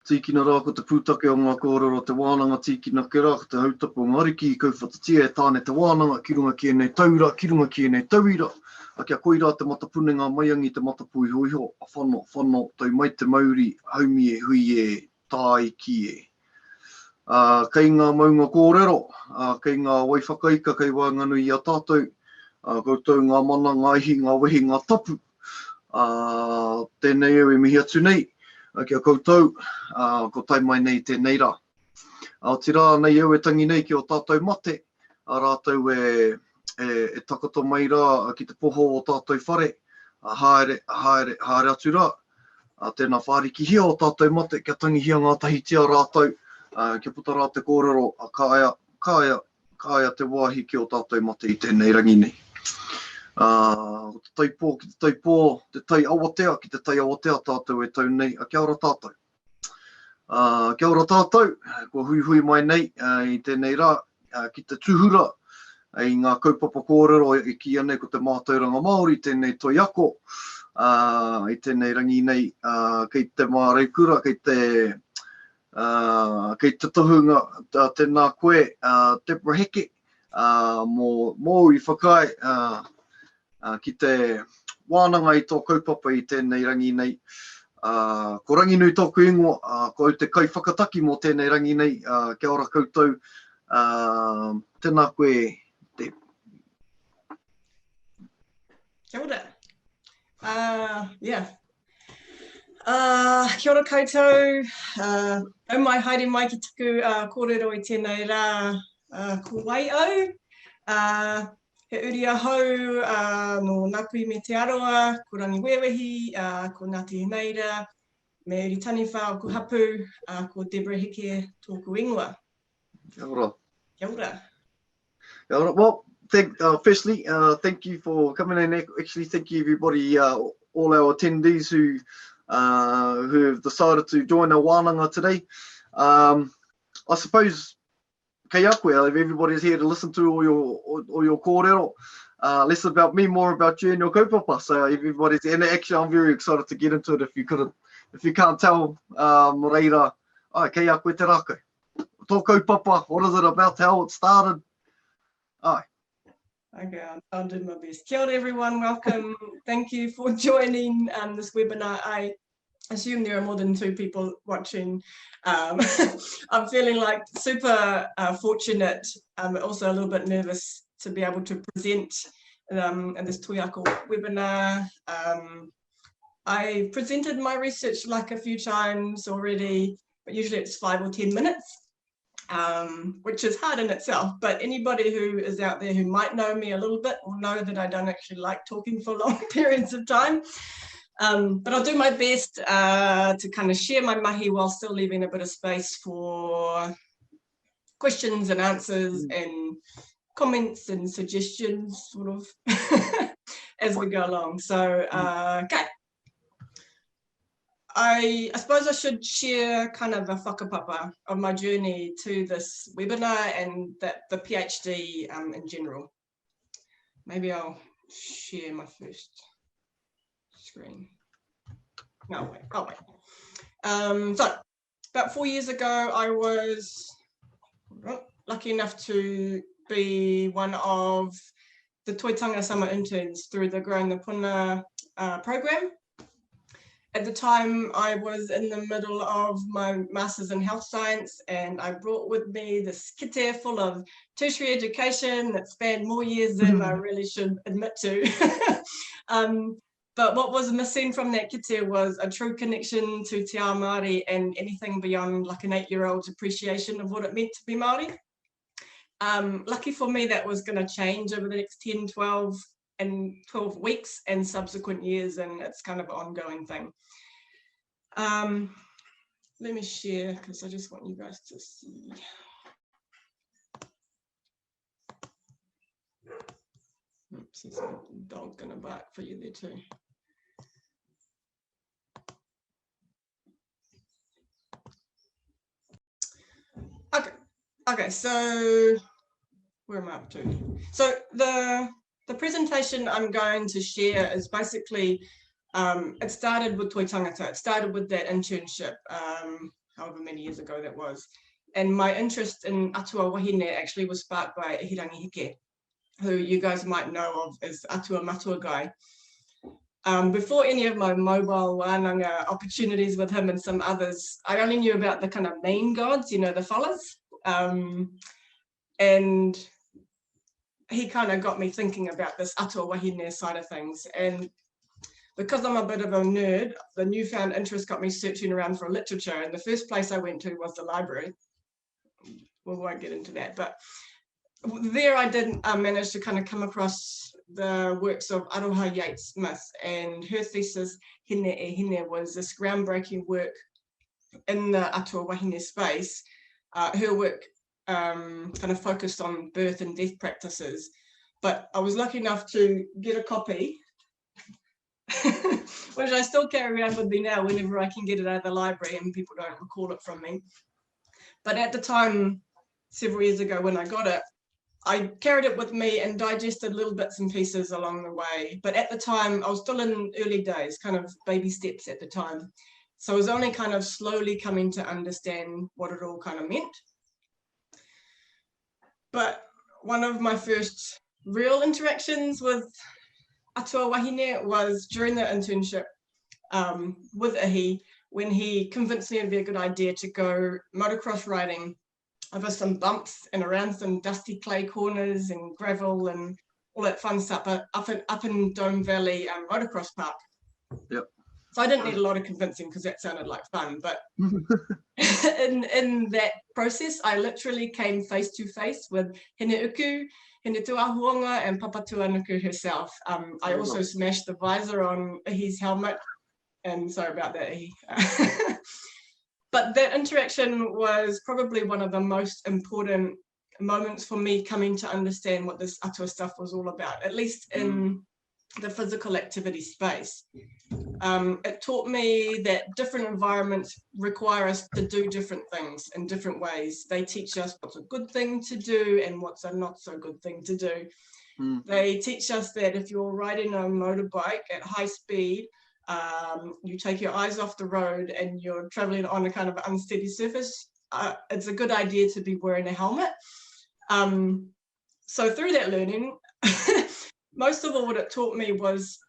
Tīkina rā ko te pūtake o ngā kōrero te wānanga tīkina ke rā ko te hautapa o ngariki i kauwhatatia e tāne te wānanga ki runga ki enei taura, ki runga ki enei tauira. A kia koirā te matapune ngā maiangi te matapui hoiho, a whano, tau mai te mauri, haumi e hui e, tā i ki e. Kei ngā maunga kōrero, kei ngā waiwhakaika, kei wānganu i a tātou, koutou ngā mana, ngā ihi, ngā wehi, ngā tapu. Tēnei au e mihi atu nei. Kia koutou, ko tai mai nei tēnei rā. Aotearoa nei au e tangi nei ki o tātou mate, a rātou e takato mai rā ki te poho o tātou whare, haere atu rā. Tēnā whāriki hia o tātou mate, kia tangi hia ngā tahitia rātou, kia puta rā te kōrero, kāia te wāhi ki o tātou mate i tēnei rangi nei. Te taipō ki te taipō, te tai awatea ki te tai awatea tātou e tau nei. Kia ora tātou. Kia ora tātou, ko hui mai nei i tēnei rā, ki te tuhura, i ngā kaupapa kōrero i ki anei ko te mātauranga Māori, tēnei toi ako, i tēnei rangi nei, kei te māreikura, kei te tohunga, tēnā koe, Deborah Heke, mō i whakai, ki te wānanga i tō kaupapa i tēnei rangi nei. Ko rangi nui tōku ingoa, ko te kaiwhakataki mō tēnei rangi nei, kia ora koutou, tēnā koe te. Kia ora. Kia ora koutou, au mai haere mai ki tuku kōrero i tēnei rā, ko wai au. He uri ahau no Ngāpui me te aroa, ko rangi wewehi, ko Ngāti Hineira, me uri taniwha o ku hapu, ko Deborah Heke tōku ingoa. Kia ora. Kia ora. Kia ora. Well, firstly, thank you for coming in. Actually, thank you everybody, all our attendees who have decided to join our wānanga today. I suppose kei a koe, if everybody's here to listen to all your kōrero, less about me, more about you and your kaupapa. So everybody's, and actually I'm very excited to get into it if you can't tell, reira, kei a koe te rākau. Tō kaupapa, what is it about, how it started? Okay, I'll do my best. Kia ora everyone, welcome. Thank you for joining this webinar. I assume there are more than 2 people watching. I'm feeling like super fortunate, also a little bit nervous to be able to present in this Tūiako webinar. I presented my research like a few times already, but usually it's 5 or 10 minutes, which is hard in itself. But anybody who is out there who might know me a little bit will know that I don't actually like talking for long periods of time. But I'll do my best to kind of share my mahi while still leaving a bit of space for questions and answers and comments and suggestions, sort of, as we go along. So, okay. I suppose I should share kind of a whakapapa of my journey to this webinar and the PhD in general. Maybe I'll share my first screen. No, wait, oh wait. So, about 4 years ago, I was lucky enough to be one of the Toitanga summer interns through the Growing the Puna program. At the time, I was in the middle of my Masters in Health Science, and I brought with me this kite full of tertiary education that spanned more years than I really should admit to. But what was missing from that kite was a true connection to te ao Māori and anything beyond like an 8-year-old's appreciation of what it meant to be Māori. Lucky for me, that was going to change over the next 10, 12 weeks and subsequent years, and it's kind of an ongoing thing. Let me share, because I just want you guys to see. Oops, there's a dog gonna bark for you there too. Okay, so where am I up to? So the presentation I'm going to share is basically, it started with Toi Tangata. It started with that internship. however many years ago that was. And my interest in Atua Wahine actually was sparked by Hirangi Heke, who you guys might know of as Atua Matua guy. Before any of my mobile wānanga opportunities with him and some others, I only knew about the kind of main gods, you know, the fellas. And he kind of got me thinking about this Atua Wahine side of things. And because I'm a bit of a nerd, the newfound interest got me searching around for literature. And the first place I went to was the library. We won't get into that, but there I did manage to kind of come across the works of Aroha Yates Smith, and her thesis, Hine e Hine, was this groundbreaking work in the Atua Wahine space. Her work kind of focused on birth and death practices, but I was lucky enough to get a copy, which I still carry around with me now whenever I can get it out of the library and people don't recall it from me. But at the time, several years ago when I got it, I carried it with me and digested little bits and pieces along the way. But at the time, I was still in early days, kind of baby steps at the time. So I was only kind of slowly coming to understand what it all kind of meant. But one of my first real interactions with Atua Wahine was during the internship with Ihi, when he convinced me it'd be a good idea to go motocross riding over some bumps and around some dusty clay corners and gravel and all that fun stuff up in Dome Valley motocross park. Yep. So I didn't need a lot of convincing because that sounded like fun, but in that process, I literally came face to face with Hine Uku, Hine Tuahuonga, and Papatua Nuku herself. I also smashed the visor on his helmet, and sorry about that. But that interaction was probably one of the most important moments for me coming to understand what this Atua stuff was all about, at least in the physical activity space. It taught me that different environments require us to do different things in different ways. They teach us what's a good thing to do and what's a not so good thing to do. They teach us that if you're riding a motorbike at high speed, you take your eyes off the road and you're traveling on a kind of unsteady surface, it's a good idea to be wearing a helmet. So through that learning, most of all what it taught me was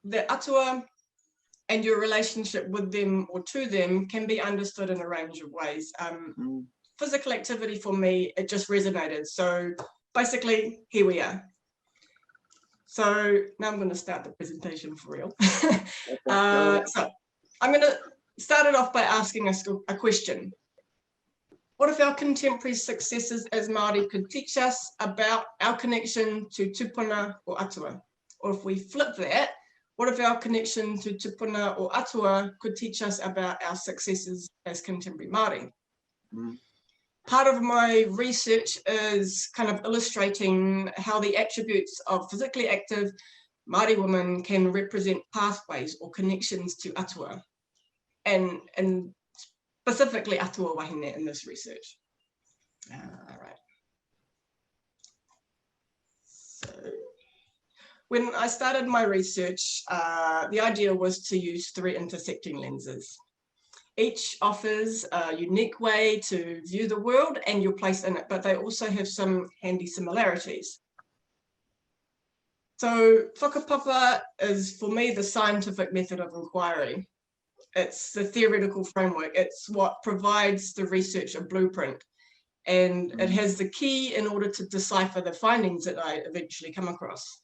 that Atua and your relationship with them or to them can be understood in a range of ways. Physical activity for me, it just resonated. So basically, here we are. So now I'm going to start the presentation for real. So I'm going to start it off by asking us a question. What if our contemporary successes as Māori could teach us about our connection to tūpuna or atua? Or if we flip that, what if our connection to tūpuna or atua could teach us about our successes as contemporary Māori? Part of my research is kind of illustrating how the attributes of physically active Māori women can represent pathways or connections to atua, and specifically Atua Wahine in this research. All right. So when I started my research, the idea was to use 3 intersecting lenses. Each offers a unique way to view the world and your place in it, but they also have some handy similarities. So whakapapa is, for me, the scientific method of inquiry. It's the theoretical framework. It's what provides the research a blueprint. And it has the key in order to decipher the findings that I eventually come across.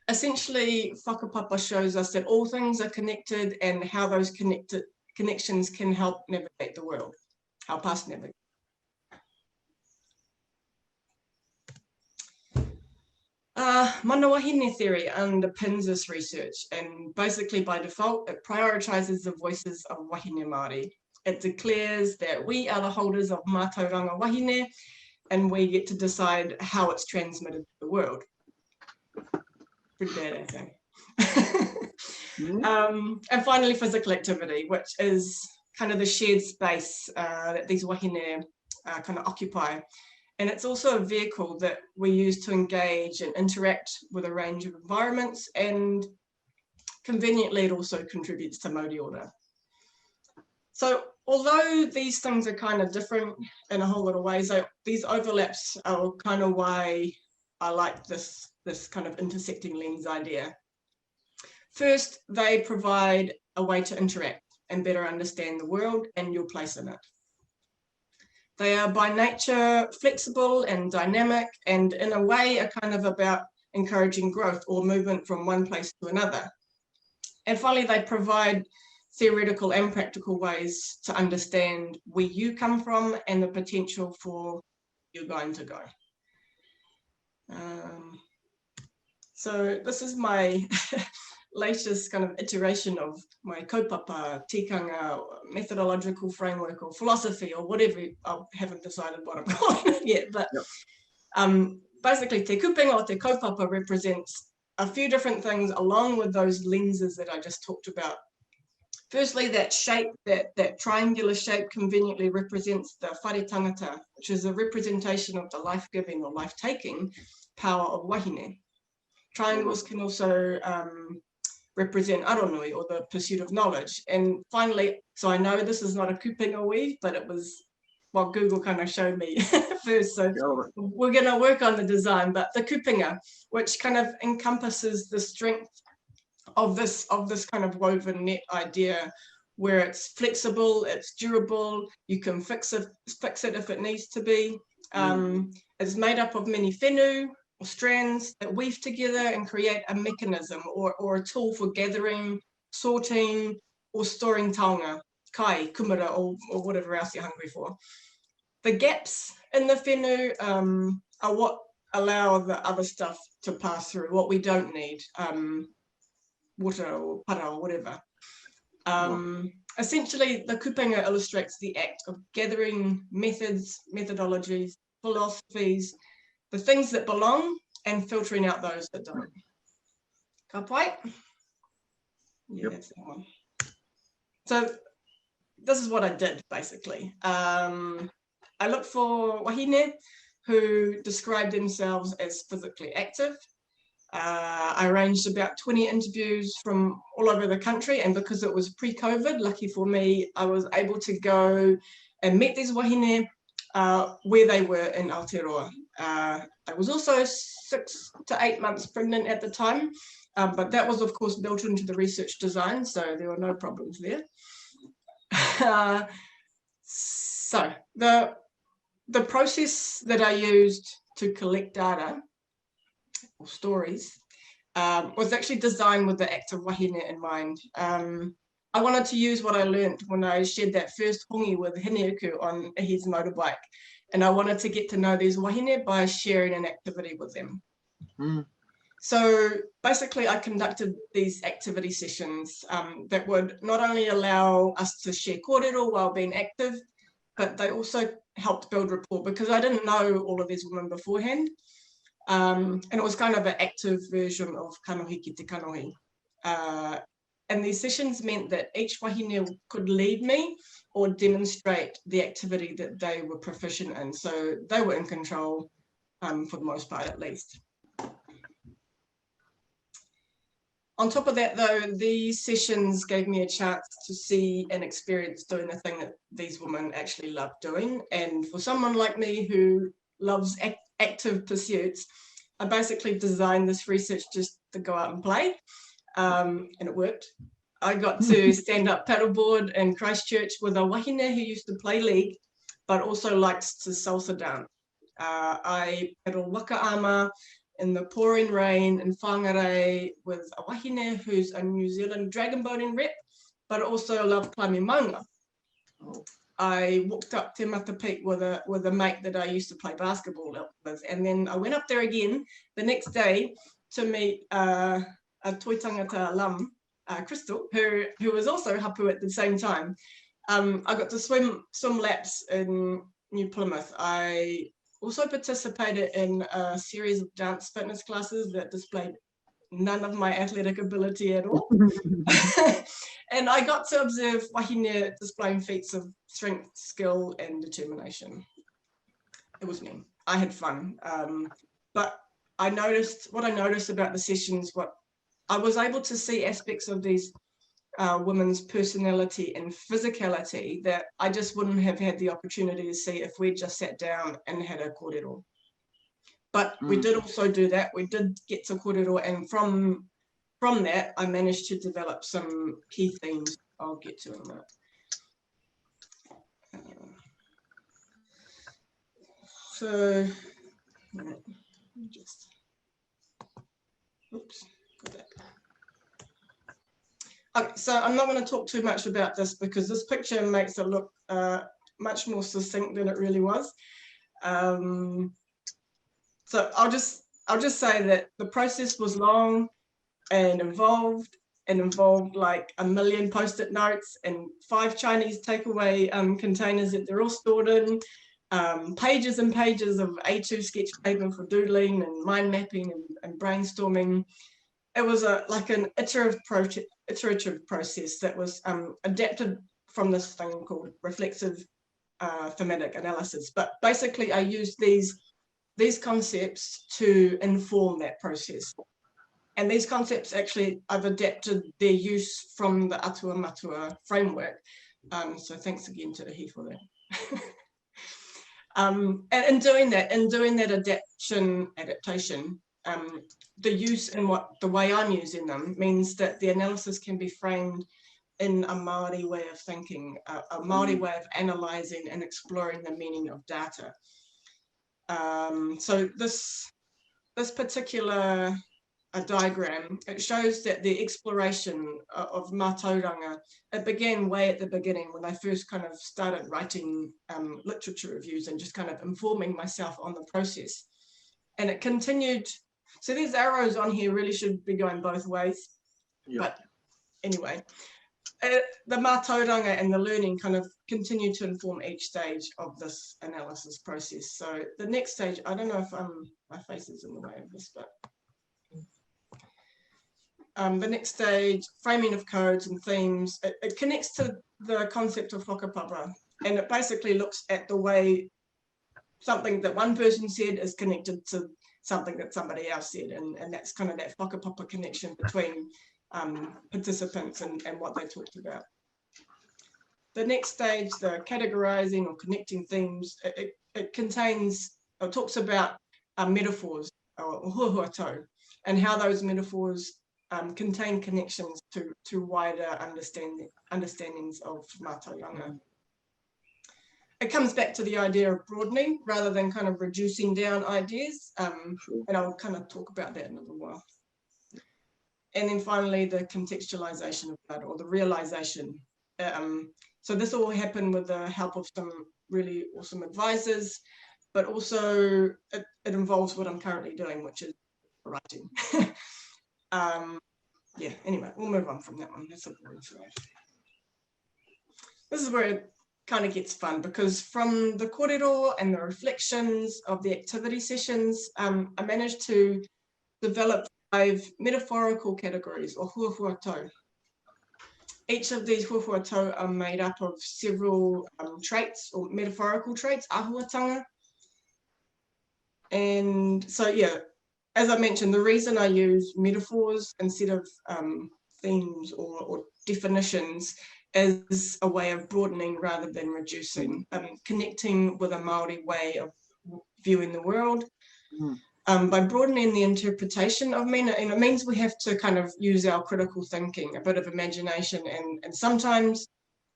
Essentially, whakapapa shows us that all things are connected and how those connections can help navigate the world, help us navigate. Mana wahine theory underpins this research, and basically by default, it prioritizes the voices of wahine Māori. It declares that we are the holders of mātauranga wahine, and we get to decide how it's transmitted to the world. Pretty bad, I think. And finally, physical activity, which is kind of the shared space that these wahine kind of occupy. And it's also a vehicle that we use to engage and interact with a range of environments, and conveniently it also contributes to Māori order. So although these things are kind of different in a whole lot of ways, these overlaps are kind of why I like this kind of intersecting lens idea. First, they provide a way to interact and better understand the world and your place in it. They are by nature flexible and dynamic, and in a way are kind of about encouraging growth or movement from one place to another. And finally, they provide theoretical and practical ways to understand where you come from and the potential for you're going to go. So this is my latest kind of iteration of my kaupapa, tikanga, methodological framework or philosophy or whatever. I haven't decided what I'm calling it yet, but basically te kupinga o te kaupapa represents a few different things along with those lenses that I just talked about. Firstly, that shape, that triangular shape conveniently represents the whare tangata, which is a representation of the life-giving or life-taking power of wahine. Triangles can also represent aronui, or the pursuit of knowledge. And finally, so I know this is not a kupinga weave, but it was what Google kind of showed me first. So we're going to work on the design, but the kupinga, which kind of encompasses the strength of this kind of woven net idea, where it's flexible, it's durable, you can fix it if it needs to be. It's made up of many whenua or strands that weave together and create a mechanism or a tool for gathering, sorting, or storing taonga, kai, kumara, or whatever else you're hungry for. The gaps in the whenua are what allow the other stuff to pass through, what we don't need, water or para or whatever. Essentially, the kupinga illustrates the act of gathering methods, methodologies, philosophies, the things that belong, and filtering out those that don't. Ka pai? Yeah, that's that one. So this is what I did, basically. I looked for wahine who described themselves as physically active. I arranged about 20 interviews from all over the country, and because it was pre-COVID, lucky for me, I was able to go and meet these wahine where they were in Aotearoa. I was also 6 to 8 months pregnant at the time, but that was of course built into the research design, so there were no problems there. So the process that I used to collect data or stories was actually designed with the act of wahine in mind. I wanted to use what I learned when I shared that first hongi with Hineoku on his motorbike, and I wanted to get to know these wahine by sharing an activity with them. So basically I conducted these activity sessions that would not only allow us to share kōrero while being active, but they also helped build rapport, because I didn't know all of these women beforehand. And it was kind of an active version of kanohi ki te kanohi. And these sessions meant that each wahine could lead me or demonstrate the activity that they were proficient in. So they were in control for the most part, at least. On top of that, though, these sessions gave me a chance to see and experience doing the thing that these women actually love doing. And for someone like me who loves active pursuits, I basically designed this research just to go out and play, and it worked. I got to stand up paddleboard in Christchurch with a wahine who used to play league, but also likes to salsa dance. I paddle wakaama in the pouring rain in Whangarei with a wahine who's a New Zealand dragon boating rep, but also love climbing maunga. I walked up Te Mata Peak with a mate that I used to play basketball with, and then I went up there again the next day to meet a Toi Tangata alum, Crystal, who was also hapu at the same time. I got to swim laps in New Plymouth. I also participated in a series of dance fitness classes that displayed none of my athletic ability at all. And I got to observe wahine displaying feats of strength, skill, and determination. It was me. I had fun. But what I noticed about the sessions, I was able to see aspects of these women's personality and physicality that I just wouldn't have had the opportunity to see if we just sat down and had a kōrero. But we did also do that. We did get to kōrero, and from that, I managed to develop some key themes I'll get to in a minute. So, just, oops, got that. Okay, so I'm not going to talk too much about this because this picture makes it look much more succinct than it really was. So I'll just say that the process was long and involved like 1 million post-it notes and 5 Chinese takeaway containers that they're all stored in, pages and pages of A2 sketch paper for doodling and mind mapping and brainstorming. It was like an iterative process that was adapted from this thing called reflexive thematic analysis. But basically, I used these concepts to inform that process. And these concepts, actually, I've adapted their use from the Atua Matua framework. So thanks again to Heke for that. And in doing that adaptation, the use and the way I'm using them means that the analysis can be framed in a Māori way of thinking, a Māori way of analysing and exploring the meaning of data. So this particular diagram, it shows that the exploration of mātauranga, it began way at the beginning when I first kind of started writing literature reviews and just kind of informing myself on the process. And it continued. So these arrows on here really should be going both ways. Yep. But anyway, the mātauranga and the learning kind of continue to inform each stage of this analysis process. So the next stage, I don't know if my face is in the way of this, but the next stage, framing of codes and themes, it connects to the concept of whakapapa, and it basically looks at the way something that one person said is connected to something that somebody else said, and that's kind of that whakapapa connection between participants and what they talked about. The next stage, the categorizing or connecting themes, it talks about metaphors or huahuatau, and how those metaphors contain connections to wider understandings of mātauranga. It comes back to the idea of broadening rather than kind of reducing down ideas, and I'll kind of talk about that in a little while. And then finally, the contextualization of that, or the realization. So this all happened with the help of some really awesome advisors, but also it involves what I'm currently doing, which is writing. Yeah, anyway, we'll move on from that one. That's a boring slide. This is where it kind of gets fun, because from the kōrero and the reflections of the activity sessions, I managed to develop 5 metaphorical categories, or huahuatau. Each of these huahuatau are made up of several traits, or metaphorical traits, ahuatanga. And so, yeah, as I mentioned, the reason I use metaphors instead of themes or definitions is a way of broadening rather than reducing, connecting with a Māori way of viewing the world. By broadening the interpretation of meaning, and it means we have to kind of use our critical thinking, a bit of imagination, and sometimes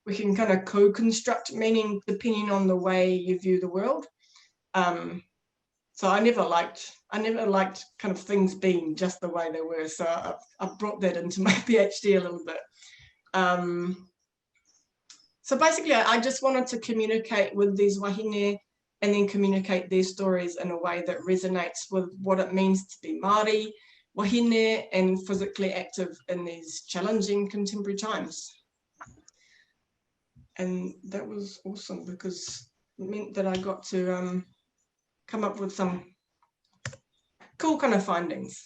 we can kind of co-construct meaning depending on the way you view the world. So I never liked kind of things being just the way they were. So I brought that into my PhD a little bit. So basically, I just wanted to communicate with these wahine and then communicate their stories in a way that resonates with what it means to be Māori, wahine, and physically active in these challenging contemporary times. And that was awesome because it meant that I got to come up with some cool kind of findings.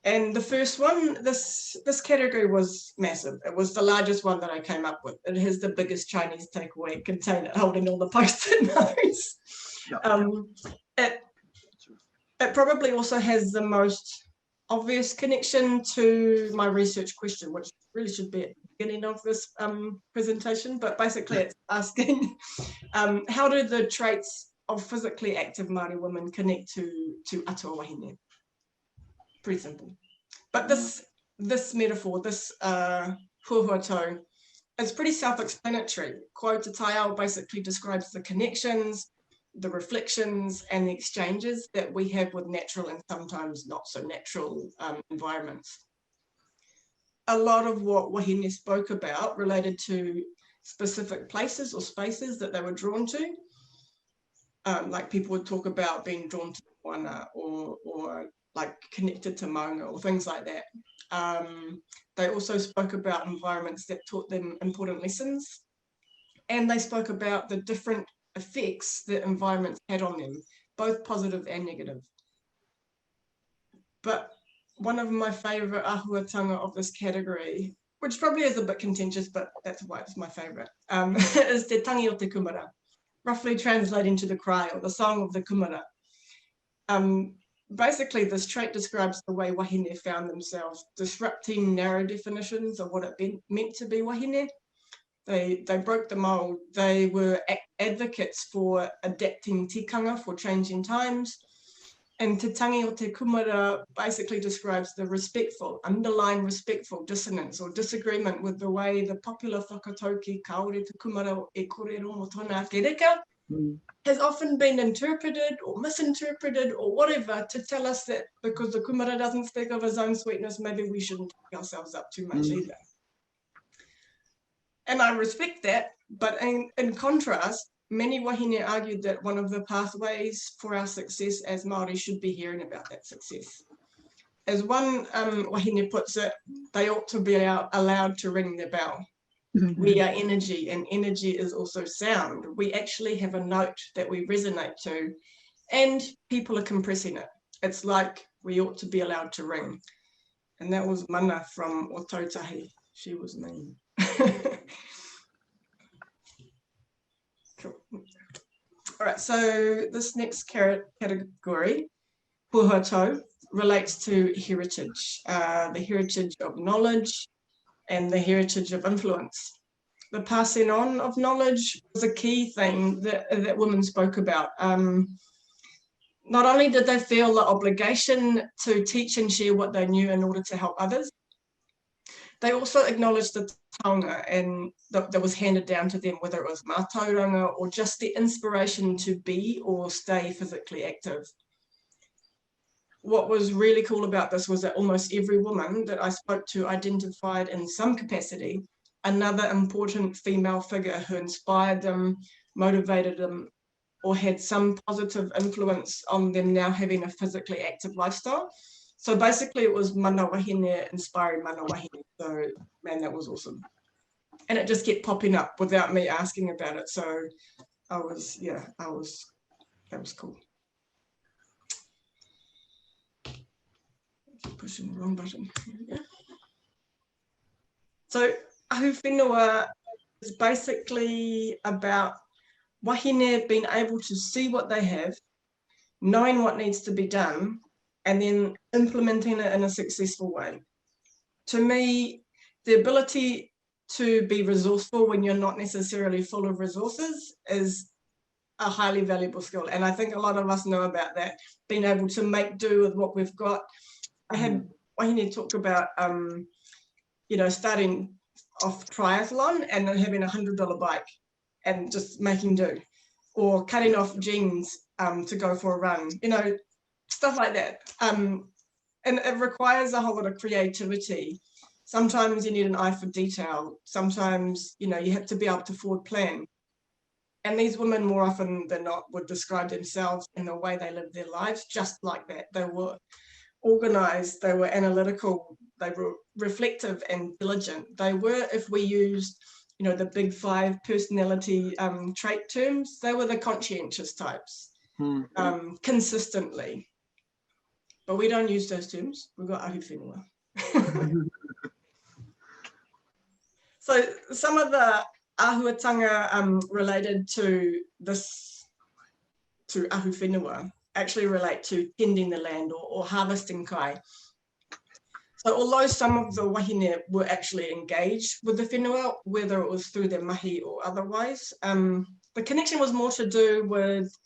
And the first one, this category was massive. It was the largest one that I came up with. It has the biggest Chinese takeaway container holding all the post-it notes. Yep. It probably also has the most obvious connection to my research question, which really should be at the beginning of this presentation, but basically it's asking how do the traits of physically active Māori women connect to Atua Wahine? Pretty simple. But this metaphor, this huahuatau, is pretty self-explanatory. Quote Taiao basically describes the connections, the reflections and the exchanges that we have with natural and sometimes not so natural environments. A lot of what Wahine spoke about related to specific places or spaces that they were drawn to. Like people would talk about being drawn to moana or like connected to maunga or things like that. They also spoke about environments that taught them important lessons. And they spoke about the different effects that environments had on them, both positive and negative. But one of my favourite ahuatanga of this category, which probably is a bit contentious, but that's why it's my favourite, is Te Tangi o Te Kumara, roughly translating to the cry or the song of the kumara. Basically, this trait describes the way wahine found themselves disrupting narrow definitions of what it meant to be wahine. They broke the mould. They were advocates for adapting tikanga for changing times. And Te Tangi o Te Kumara basically describes the underlying respectful dissonance or disagreement with the way the popular whakatauki kaore te kumara e korero mo tōna te reka has often been interpreted or misinterpreted or whatever to tell us that because the kumara doesn't speak of his own sweetness, maybe we shouldn't take ourselves up too much either. And I respect that, but in contrast, many wahine argued that one of the pathways for our success as Māori should be hearing about that success. As one wahine puts it, they ought to be allowed to ring their bell. We are energy, and energy is also sound. We actually have a note that we resonate to, and people are compressing it. It's like we ought to be allowed to ring. And that was Mana from Otautahi. She was mean. Cool. All right, so this next category, puhatau, relates to heritage, the heritage of knowledge and the heritage of influence. The passing on of knowledge was a key thing that women spoke about. Not only did they feel the obligation to teach and share what they knew in order to help others, they also acknowledged the taonga and that was handed down to them, whether it was mātauranga or just the inspiration to be or stay physically active. What was really cool about this was that almost every woman that I spoke to identified in some capacity another important female figure who inspired them, motivated them, or had some positive influence on them now having a physically active lifestyle. So basically it was mana wahine inspiring mana wahine. So man, that was awesome. And it just kept popping up without me asking about it. So that was cool. I keep pushing the wrong button. Here we go. So ahu whenua is basically about wahine being able to see what they have, knowing what needs to be done, and then implementing it in a successful way. To me, the ability to be resourceful when you're not necessarily full of resources is a highly valuable skill. And I think a lot of us know about that, being able to make do with what we've got. I had wahine talk about, starting off triathlon and then having $100 bike and just making do, or cutting off jeans to go for a run, stuff like that. And it requires a whole lot of creativity. Sometimes you need an eye for detail. Sometimes, you have to be able to forward plan. And these women more often than not would describe themselves in the way they live their lives just like that. They were organized, they were analytical, they were reflective and diligent. They were, if we used, the big 5 personality trait terms, they were the conscientious types, consistently. But we don't use those terms. We've got ahu whenua. So some of the ahuatanga related to ahu whenua actually relate to tending the land or harvesting kai. So although some of the wahine were actually engaged with the whenua, whether it was through their mahi or otherwise, the connection was more to do with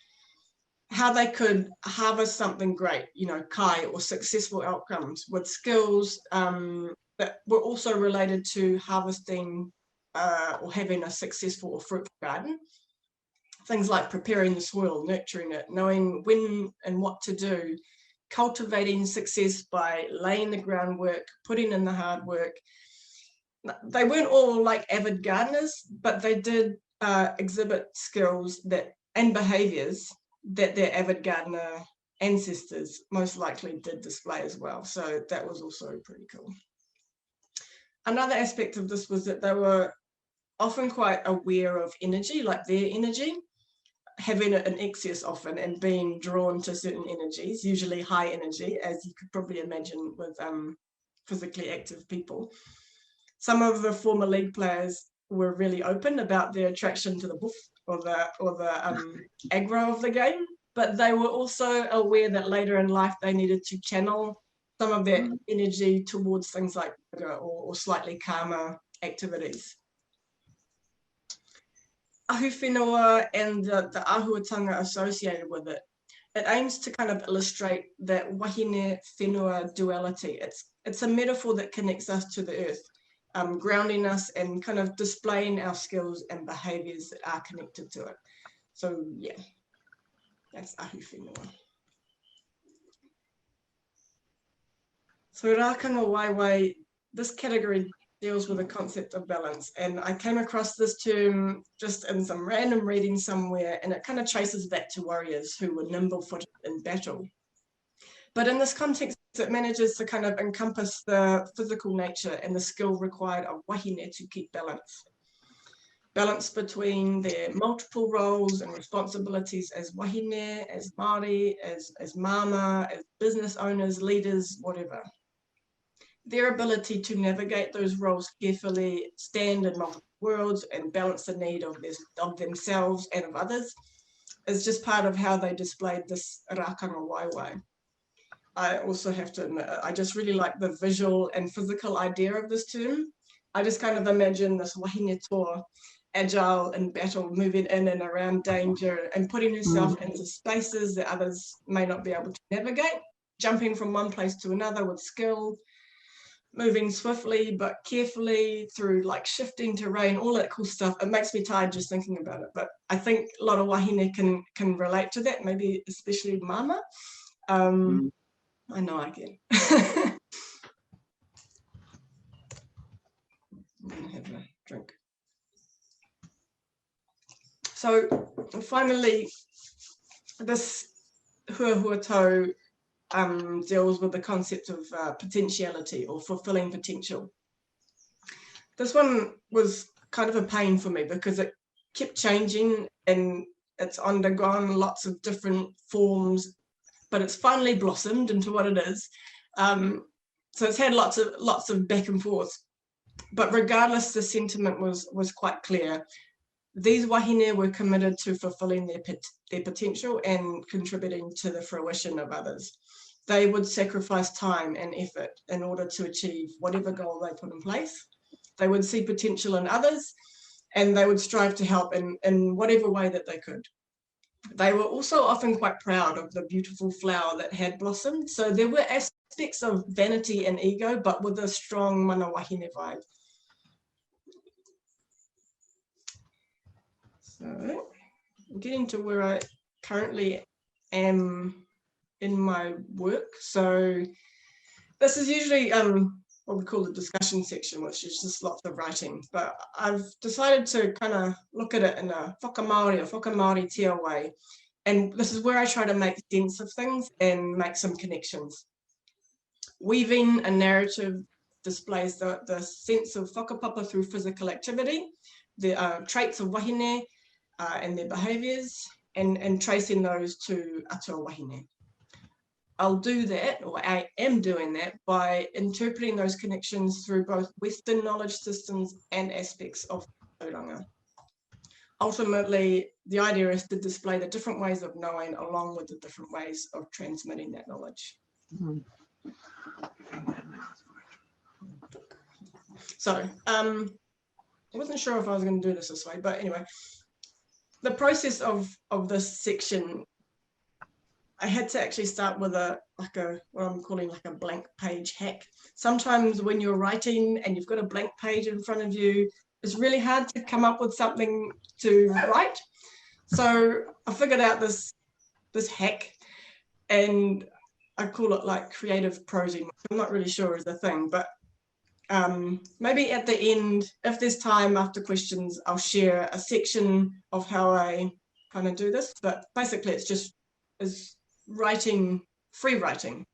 how they could harvest something great, you know, kai, or successful outcomes with skills that were also related to harvesting or having a successful or fruitful garden. Things like preparing the soil, nurturing it, knowing when and what to do, cultivating success by laying the groundwork, putting in the hard work. They weren't all like avid gardeners, but they did exhibit skills that and behaviors that their avid gardener ancestors most likely did display as well. So that was also pretty cool. Another aspect of this was that they were often quite aware of energy, like their energy, having it in excess often and being drawn to certain energies, usually high energy, as you could probably imagine with physically active people. Some of the former league players were really open about their attraction to the buff or the aggro of the game, but they were also aware that later in life they needed to channel some of their energy towards things like yoga or slightly calmer activities. Ahu whenua and the ahuatanga associated with it. It aims to kind of illustrate that wahine whenua duality. It's a metaphor that connects us to the earth, grounding us and kind of displaying our skills and behaviors that are connected to it. So yeah, that's ahu whenua. So rākanga waiwai, this category deals with the concept of balance, and I came across this term just in some random reading somewhere, and it kind of traces back to warriors who were nimble-footed in battle. But in this context, it manages to kind of encompass the physical nature and the skill required of wahine to keep balance. Balance between their multiple roles and responsibilities as wahine, as Māori, as mama, as business owners, leaders, whatever. Their ability to navigate those roles carefully, stand in multiple worlds, and balance the need of themselves and of others is just part of how they displayed this rākanga waiwai. I also have to admit, I just really like the visual and physical idea of this term. I just kind of imagine this wahine toa, agile in battle, moving in and around danger and putting herself into spaces that others may not be able to navigate, jumping from one place to another with skill, moving swiftly but carefully through like shifting terrain, all that cool stuff. It makes me tired just thinking about it, but I think a lot of wahine can relate to that, maybe especially mama. I know I can. I'm gonna have a drink. So finally, this huahuatau deals with the concept of potentiality or fulfilling potential. This one was kind of a pain for me because it kept changing and it's undergone lots of different forms, but it's finally blossomed into what it is. So it's had lots of back and forth, but regardless, the sentiment was quite clear. These wahine were committed to fulfilling their potential and contributing to the fruition of others. They would sacrifice time and effort in order to achieve whatever goal they put in place. They would see potential in others, and they would strive to help in whatever way that they could. They were also often quite proud of the beautiful flower that had blossomed. So there were aspects of vanity and ego, but with a strong mana wahine vibe. So I'm getting to where I currently am in my work. So this is usually what we call the discussion section, which is just lots of writing, but I've decided to kind of look at it in a whakamaori or whakamaori tia way. And this is where I try to make sense of things and make some connections. Weaving a narrative displays the sense of whakapapa through physical activity, the traits of wahine and their behaviours, and tracing those to Atua Wahine. I'll do that, or I am doing that, by interpreting those connections through both Western knowledge systems and aspects of tauranga. Ultimately, the idea is to display the different ways of knowing along with the different ways of transmitting that knowledge. So I wasn't sure if I was going to do this way, but anyway, the process of this section, I had to actually start with what I'm calling like a blank page hack. Sometimes when you're writing and you've got a blank page in front of you, it's really hard to come up with something to write. So I figured out this hack, and I call it like creative prosing. I'm not really sure is the thing, but maybe at the end, if there's time after questions, I'll share a section of how I kind of do this. But basically, it's writing, free writing,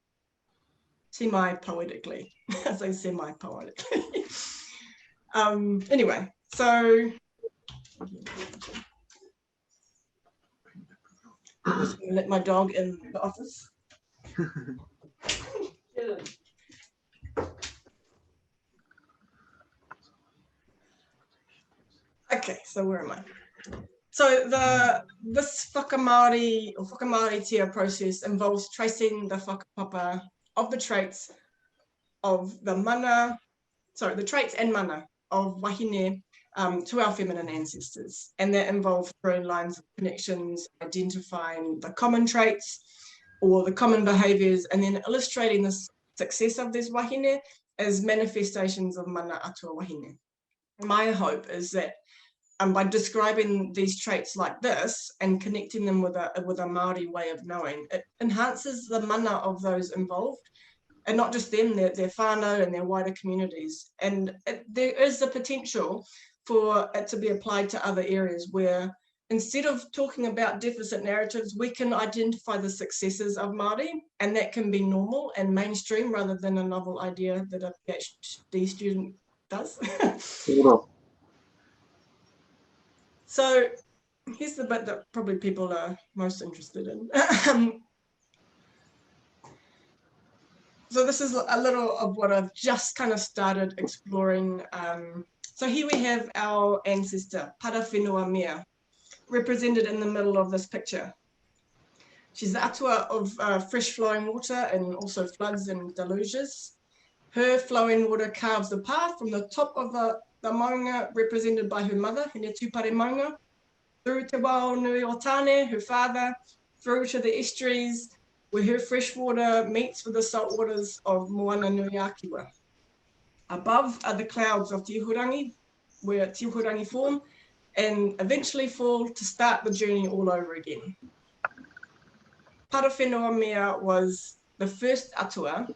semi-poetically. I say semi-poetically. Anyway, so I'm just going to let my dog in the office. Okay, so where am I? So this whakamaoritia process involves tracing the whakapapa of the traits of the traits and mana of wahine to our feminine ancestors. And that involves drawing lines of connections, identifying the common traits or the common behaviours, and then illustrating the success of this wahine as manifestations of mana Atua Wahine. My hope is that by describing these traits like this and connecting them with a Māori way of knowing, it enhances the mana of those involved, and not just them, their whānau and their wider communities. And there is the potential for it to be applied to other areas where, instead of talking about deficit narratives, we can identify the successes of Māori, and that can be normal and mainstream rather than a novel idea that a PhD student does. So here's the bit that probably people are most interested in. So this is a little of what I've just kind of started exploring. So here we have our ancestor, Parawhenua Mea, represented in the middle of this picture. She's the atua of fresh flowing water and also floods and deluges. Her flowing water carves the path from the top of the maunga, represented by her mother, Hine Tūpare Maunga, through Te Wao Nui o Tāne, her father, through to the estuaries, where her fresh water meets with the salt waters of Moana Nui Akiwa. Above are the clouds of Tihurangi, where Tihurangi form, and eventually fall to start the journey all over again. Parawhenua Mea was the first atua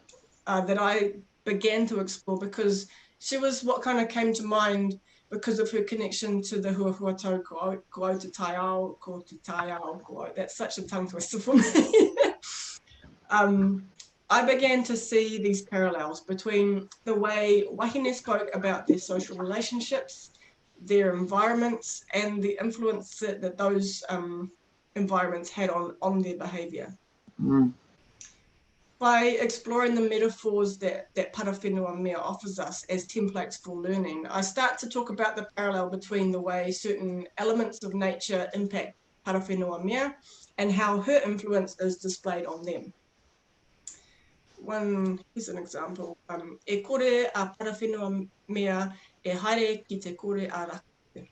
that I began to explore, because she was what kind of came to mind because of her connection to the huahuatau ko te tai ao, ko te tai ao, ko. That's such a tongue twister for me. I began to see these parallels between the way wahine spoke about their social relationships, their environments, and the influence that those environments had on their behaviour. Mm. By exploring the metaphors that Parawhenua Mea offers us as templates for learning, I start to talk about the parallel between the way certain elements of nature impact Parawhenua Mea and how her influence is displayed on them. Here's an example. E kore a Parawhenua Mea e haere ki te kore a rakahore.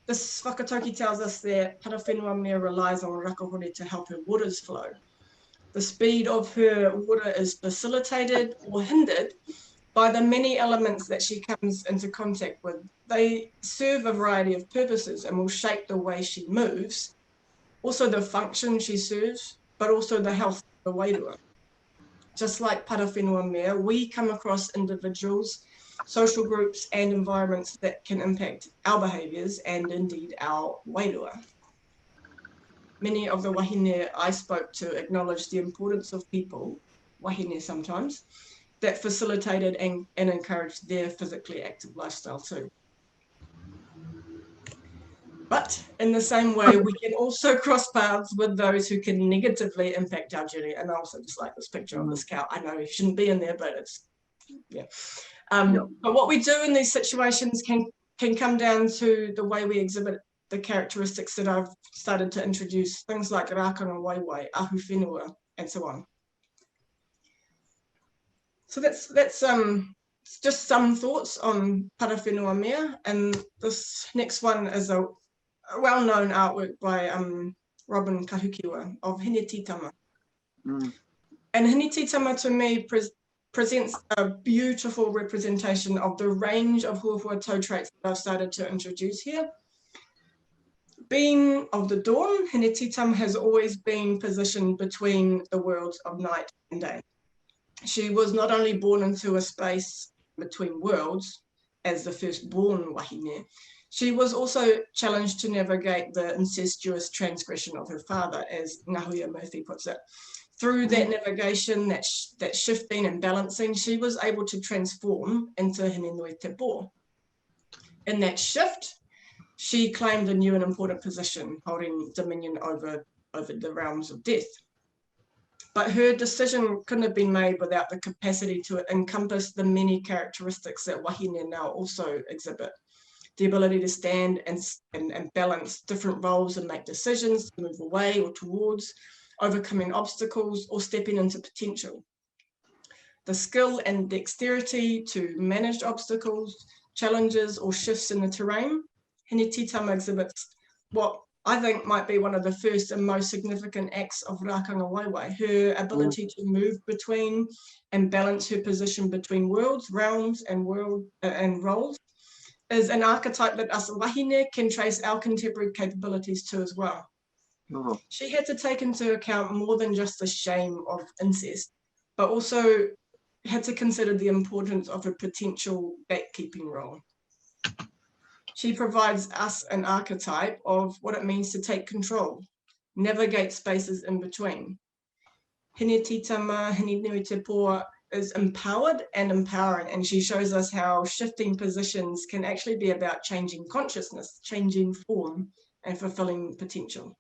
This whakatauki tells us that Parawhenua Mea relies on rakahore to help her waters flow. The speed of her water is facilitated or hindered by the many elements that she comes into contact with. They serve a variety of purposes and will shape the way she moves, also the function she serves, but also the health of the wairua. Just like Parawhenua Mea, we come across individuals, social groups and environments that can impact our behaviours and indeed our wairua. Many of the wahine I spoke to acknowledged the importance of people, wahine sometimes, that facilitated and encouraged their physically active lifestyle too. But in the same way, we can also cross paths with those who can negatively impact our journey. And I also just like this picture of this cow. I know it shouldn't be in there, but it's, yeah. But what we do in these situations can come down to the way we exhibit the characteristics that I've started to introduce, things like rākanga waiwai, ahu whenua, and so on. So that's just some thoughts on parawhenua mea, and this next one is a well-known artwork by Robin Kahukiwa of Hine Titama. And Hine Titama to me presents a beautiful representation of the range of huahua toe traits that I've started to introduce here. Being of the dawn, Hine Titama has always been positioned between the worlds of night and day. She was not only born into a space between worlds as the firstborn wahine, she was also challenged to navigate the incestuous transgression of her father, as Ngahuia Murphy puts it. Through that navigation, that shifting and balancing, she was able to transform into Hine Nui Te Pō. In that shift, she claimed a new and important position, holding dominion over the realms of death. But her decision couldn't have been made without the capacity to encompass the many characteristics that wahine now also exhibit. The ability to stand and balance different roles and make decisions, to move away or towards, overcoming obstacles or stepping into potential. The skill and dexterity to manage obstacles, challenges or shifts in the terrain. Hine Titama exhibits what I think might be one of the first and most significant acts of rākanga waiwai, her ability to move between and balance her position between worlds, realms and roles is an archetype that us wahine can trace our contemporary capabilities to as well. She had to take into account more than just the shame of incest, but also had to consider the importance of her potential gatekeeping role. She provides us an archetype of what it means to take control, navigate spaces in between. Hine Titama, Hine Nui Te Pō is empowered and empowering, and she shows us how shifting positions can actually be about changing consciousness, changing form, and fulfilling potential.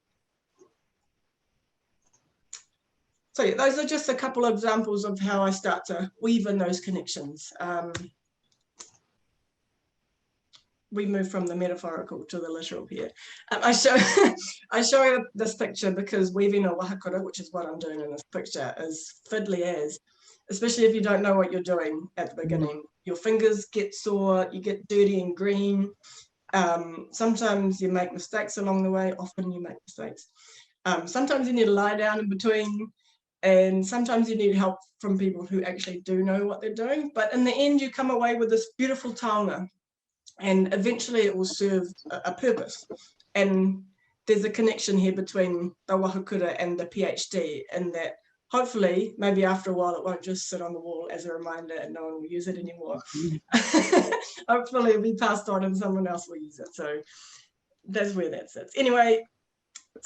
So yeah, those are just a couple of examples of how I start to weave in those connections. We move from the metaphorical to the literal here. I show you this picture because weaving a wahakura, which is what I'm doing in this picture, is fiddly as, especially if you don't know what you're doing at the beginning. Your fingers get sore, you get dirty and green. Sometimes you make mistakes along the way, often you make mistakes. Sometimes you need to lie down in between, and sometimes you need help from people who actually do know what they're doing. But in the end, you come away with this beautiful taonga. And eventually it will serve a purpose. And there's a connection here between the wahakura and the PhD, and that hopefully, maybe after a while, it won't just sit on the wall as a reminder and no one will use it anymore. Hopefully it'll be passed on and someone else will use it. So that's where that sits. Anyway,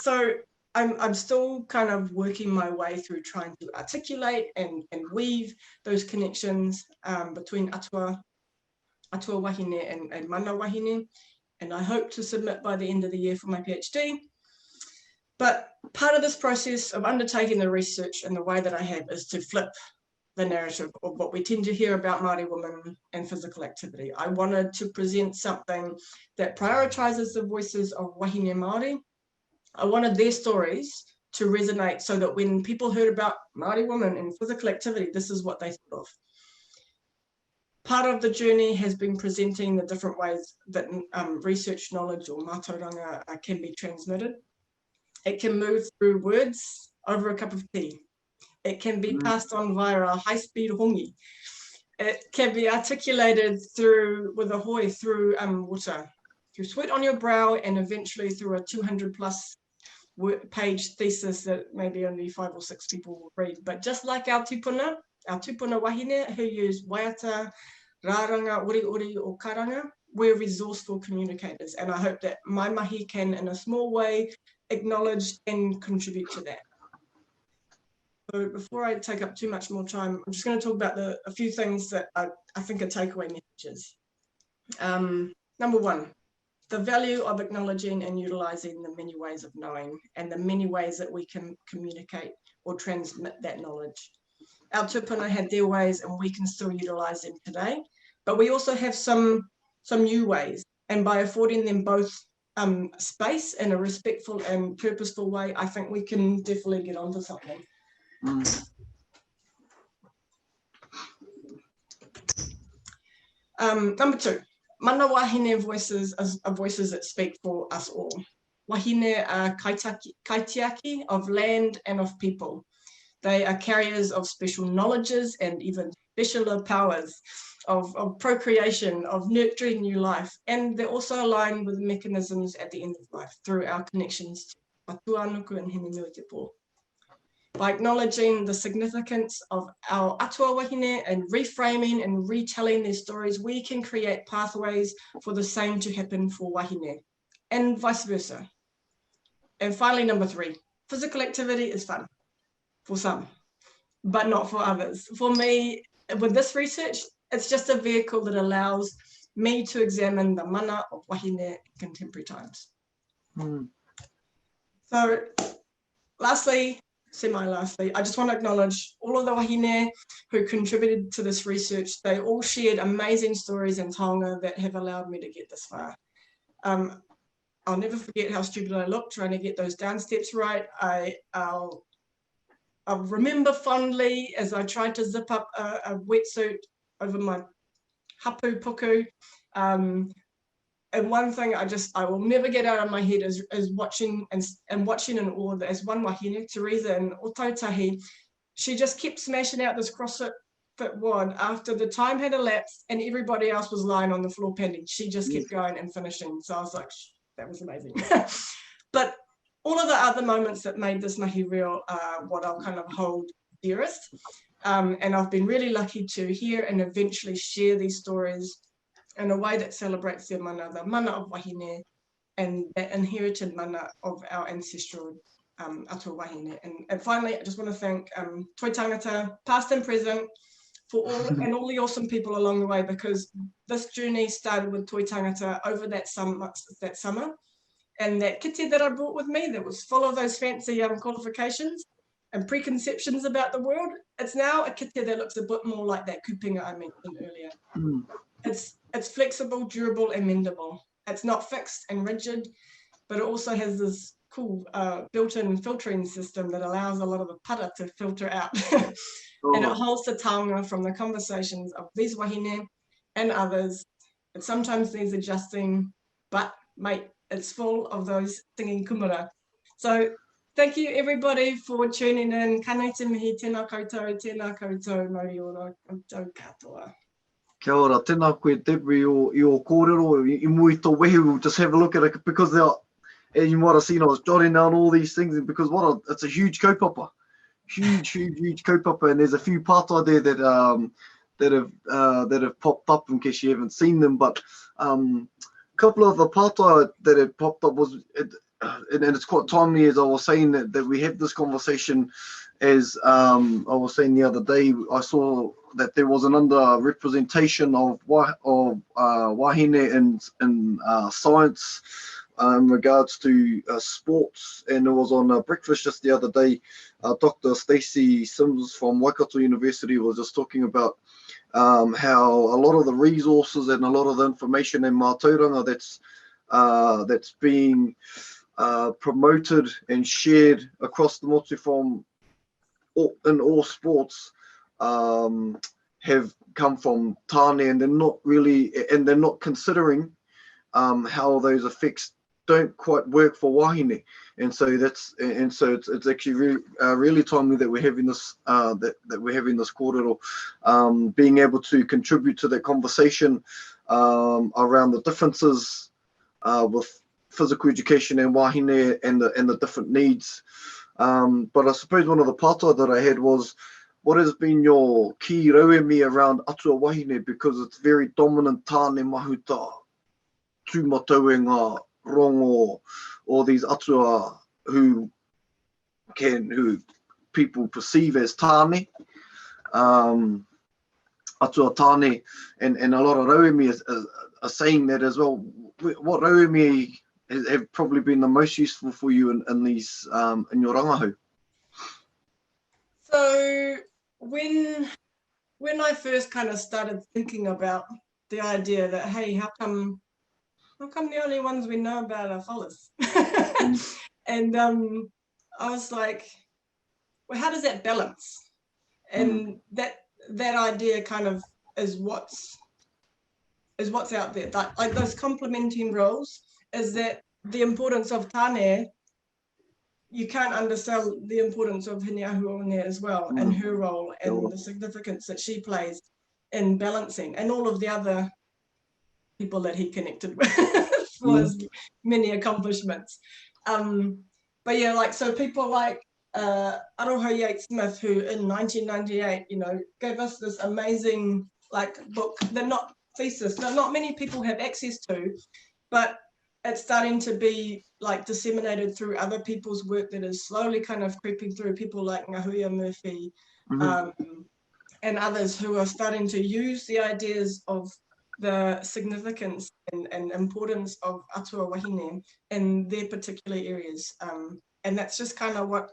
so I'm still kind of working my way through trying to articulate and weave those connections between Atua Wahine and Mana Wahine, and I hope to submit by the end of the year for my PhD. But part of this process of undertaking the research in the way that I have is to flip the narrative of what we tend to hear about Māori women and physical activity. I wanted to present something that prioritises the voices of wahine Māori. I wanted their stories to resonate so that when people heard about Māori women and physical activity, this is what they thought of. Part of the journey has been presenting the different ways that research knowledge or mātauranga can be transmitted. It can move through words over a cup of tea. It can be passed on via a high-speed hongi. It can be articulated with a hoi through water, through sweat on your brow, and eventually through a 200+ page thesis that maybe only 5 or 6 people will read. But just like our tūpuna wahine who use waiata, rāranga, uri or karanga, we're resourceful communicators, and I hope that my mahi can, in a small way, acknowledge and contribute to that. So before I take up too much more time, I'm just going to talk about a few things that I think are takeaway messages. Number one, the value of acknowledging and utilising the many ways of knowing and the many ways that we can communicate or transmit that knowledge. Our tūpuna had their ways and we can still utilise them today, but we also have some new ways, and by affording them both space in a respectful and purposeful way, I think we can definitely get onto something. Number 2, mana wāhine voices are voices that speak for us all. Wāhine are kaitiaki of land and of people. They are carriers of special knowledges and even specialer powers of procreation, of nurturing new life. And they're also aligned with mechanisms at the end of life through our connections to Atua Nuku and Hine Nui Te Pō. By acknowledging the significance of our Atua Wahine and reframing and retelling their stories, we can create pathways for the same to happen for wahine and vice versa. And finally, number 3, physical activity is fun for some, but not for others. For me, with this research, it's just a vehicle that allows me to examine the mana of wahine in contemporary times. So lastly, semi-lastly, I just want to acknowledge all of the wahine who contributed to this research. They all shared amazing stories and taonga that have allowed me to get this far. I'll never forget how stupid I looked trying to get those down steps right. I'll remember fondly as I tried to zip up a wetsuit over my hapu puku. And one thing I will never get out of my head is watching and watching in awe that as one wahine, Teresa in Otautahi, she just kept smashing out this CrossFit wad after the time had elapsed and everybody else was lying on the floor panting. She just kept going and finishing. So I was like, that was amazing. But all of the other moments that made this mahi real are what I'll kind of hold dearest. And I've been really lucky to hear and eventually share these stories in a way that celebrates their mana, the mana of wahine, and that inherited mana of our ancestral Atua Wahine. And finally, I just want to thank Toi Tangata, past and present, for all the awesome people along the way, because this journey started with Toi Tangata over that summer. And that kite that I brought with me that was full of those fancy qualifications and preconceptions about the world, it's now a kite that looks a bit more like that kupinga I mentioned earlier. It's flexible, durable, and mendable. It's not fixed and rigid, but it also has this cool built-in filtering system that allows a lot of the pata to filter out. And it holds the taonga from the conversations of these wahine and others. It sometimes needs adjusting, but mate, it's full of those singing kumara. So thank you everybody for tuning in. Ka nei te mihi, tēnā koutou, mauri ora, koutou katoa. Kia ora, tēnā koe Debbie i o kōrero, i mui tō wehi, we'll just have a look at it, because as you might have seen, I was jotting down all these things, because it's a huge kaupapa. Huge kaupapa, and there's a few pātai there that have popped up in case you haven't seen them, but a couple of the pātai that had popped up was, and it's quite timely, as I was saying, that we have this conversation. As I was saying the other day, I saw that there was an underrepresentation of wahine in science in regards to sports, and it was on breakfast just the other day. Dr. Stacey Sims from Waikato University was just talking about how a lot of the resources and a lot of the information in mātauranga that's being promoted and shared across the motu in all sports have come from tāne, and they're not considering how those effects don't quite work for wahine, and so it's actually really timely that we're having this that we're having this kōrero, being able to contribute to that conversation around the differences with physical education and wahine and the different needs. But I suppose one of the pātai that I had was, what has been your key rauemi around Atua Wahine, because it's very dominant tāne mahuta, tūmatauenga, rongo, or these atua who people perceive as tāne, atua tāne, and a lot of rauemi are saying that as well. What rauemi have probably been the most useful for you in these in your rangahau? So when I first kind of started thinking about the idea that, hey, how come the only ones we know about are fellas? And I was like, well, how does that balance? And that idea kind of is what's is what's out there. Like those complementing roles is that the importance of tāne, you can't undersell the importance of Hine Ahuone as well, and her role and the significance that she plays in balancing, and all of the other people that he connected with for his many accomplishments. But yeah, like, so people like Aroha Yates-Smith, who in 1998, you know, gave us this amazing like book that not thesis, not many people have access to, but it's starting to be like disseminated through other people's work that is slowly kind of creeping through, people like Ngahuia Murphy, and others who are starting to use the ideas of the significance and importance of Atua Wahine in their particular areas. And that's just kind of what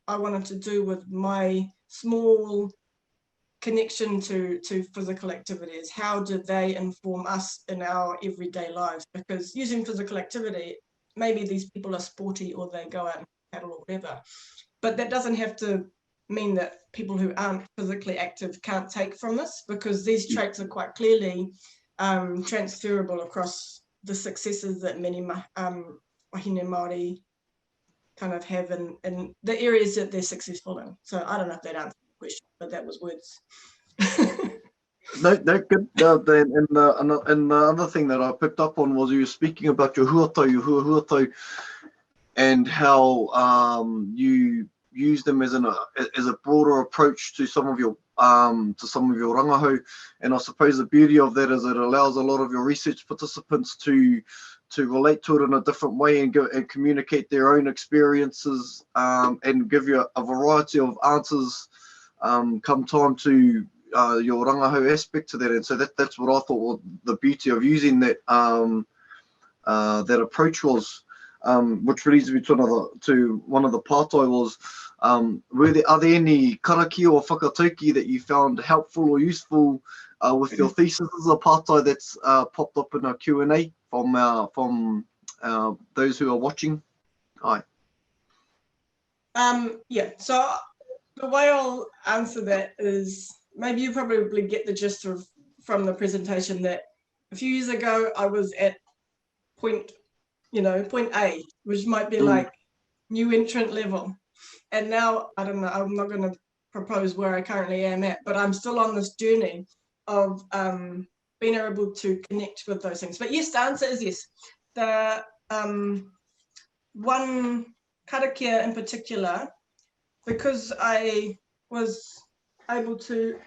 I wanted to do with my small connection to physical activities. How do they inform us in our everyday lives? Because using physical activity, maybe these people are sporty or they go out and paddle or whatever, but that doesn't have to mean that people who aren't physically active can't take from this, because these traits are quite clearly transferable across the successes that many wahine Māori kind of have in the areas that they're successful in. So I don't know if that answers the question, but that was words. No, good. And the other thing that I picked up on was you were speaking about your huatau, and how you use them as a broader approach to some of your rangahau. And I suppose the beauty of that is it allows a lot of your research participants to relate to it in a different way and communicate their own experiences, and give you a variety of answers come time to your rangahau aspect to that. And so that's what I thought the beauty of using that that approach was, which leads me to one of the pātai was, are there any karakia or whakatauki that you found helpful or useful with your thesis as a pātai that's popped up in our Q&A from those who are watching? Aye. Yeah, so the way I'll answer that is, maybe you probably get the gist from the presentation that a few years ago I was at point A, which might be like new entrant level. And now, I don't know, I'm not going to propose where I currently am at, but I'm still on this journey of being able to connect with those things. But yes, the answer is yes. The one karakia in particular, because I was able to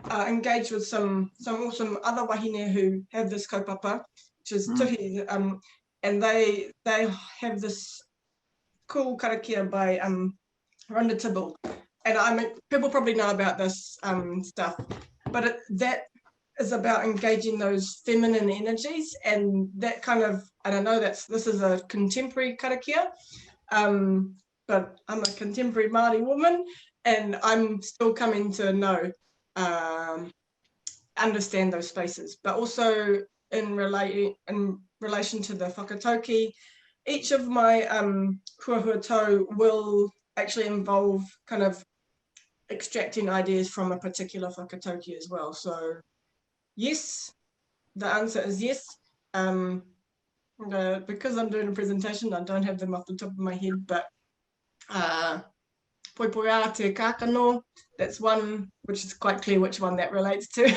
engage with some awesome other wahine who have this kaupapa, which is tuhi, and they have this cool karakia by Rhonda Tibble, and people probably know about this stuff, but that is about engaging those feminine energies, and that kind of, and I know this is a contemporary karakia, but I'm a contemporary Māori woman, and I'm still coming to know, understand those spaces, but also in relation to the whakatauki. Each of my huahuatau will actually involve kind of extracting ideas from a particular whakatauki as well. So yes, the answer is yes. Because I'm doing a presentation, I don't have them off the top of my head, but poipoia te kākano, that's one which is quite clear which one that relates to.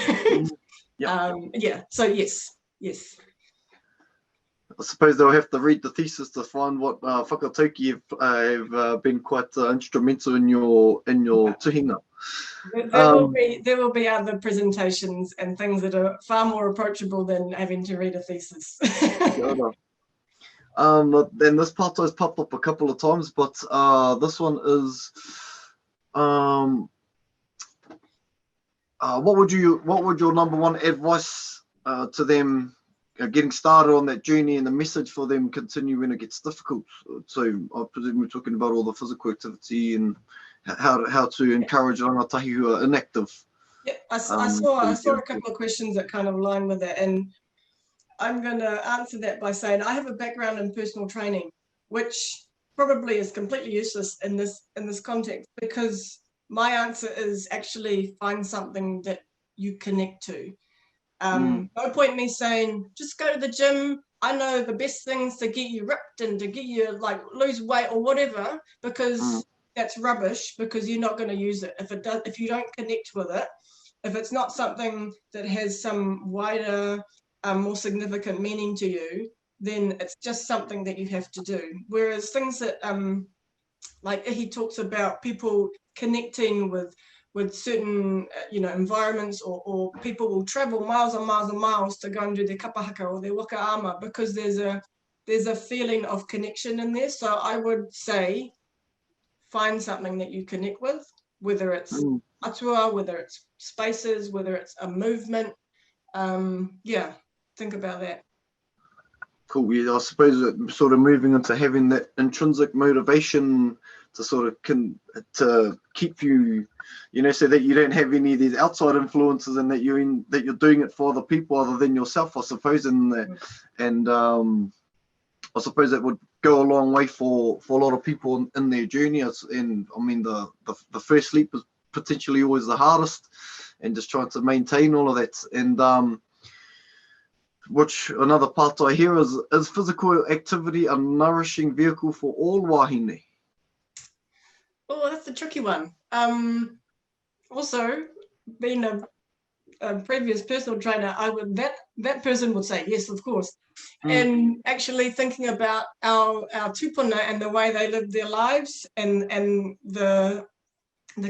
Yeah, so yes. I suppose they'll have to read the thesis to find what whakatauki have been quite instrumental in your tuhinga. There will be other presentations and things that are far more approachable than having to read a thesis. Then this part has popped up a couple of times, but this one is, what would your number one advice to them getting started on that journey, and the message for them continue when it gets difficult? So I presume we're talking about all the physical activity and how to encourage rangatahi who are inactive. Yeah, I saw a couple of questions that kind of align with that, and I'm going to answer that by saying I have a background in personal training, which probably is completely useless in this context, because my answer is actually find something that you connect to. No point me saying, just go to the gym. I know the best things to get you ripped and to get you like lose weight or whatever, because that's rubbish, because you're not going to use it. If you don't connect with it, if it's not something that has some wider, more significant meaning to you, then it's just something that you have to do. Whereas things that, like he talks about people connecting with certain, environments, or people will travel miles and miles and miles to go and do their kapahaka or their waka ama, because there's a feeling of connection in there. So I would say, find something that you connect with, whether it's atua, whether it's spaces, whether it's a movement. Think about that. Cool. Yeah, I suppose that sort of moving into having that intrinsic motivation to sort of to keep you, so that you don't have any of these outside influences, and that you're doing it for other people other than yourself, I suppose. And I suppose that would go a long way for a lot of people in their journey. And I mean, the first leap is potentially always the hardest, and just trying to maintain all of that. And which another part I hear is physical activity a nourishing vehicle for all wāhine? Oh, that's a tricky one. Also, being a previous personal trainer, that person would say yes, of course. And actually thinking about our tūpuna and the way they lived their lives, and the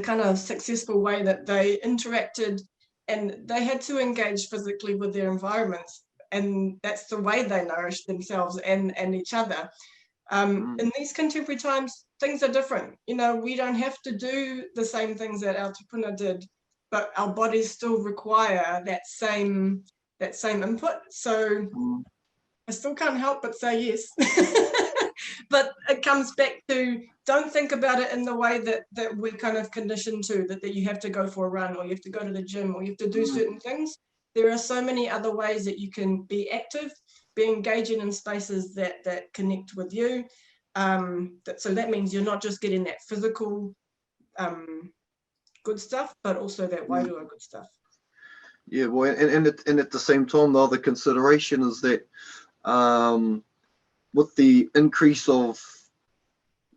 kind of successful way that they interacted, and they had to engage physically with their environments, and that's the way they nourished themselves and each other. In these contemporary times, things are different. We don't have to do the same things that our tūpuna did, but our bodies still require that same input. So I still can't help but say yes. But it comes back to, don't think about it in the way that we're kind of conditioned to, that you have to go for a run, or you have to go to the gym, or you have to do certain things. There are so many other ways that you can be active, be engaging in spaces that connect with you. So that means you're not just getting that physical good stuff, but also that wairua good stuff. Yeah, well, and at the same time, the other consideration is that with the increase of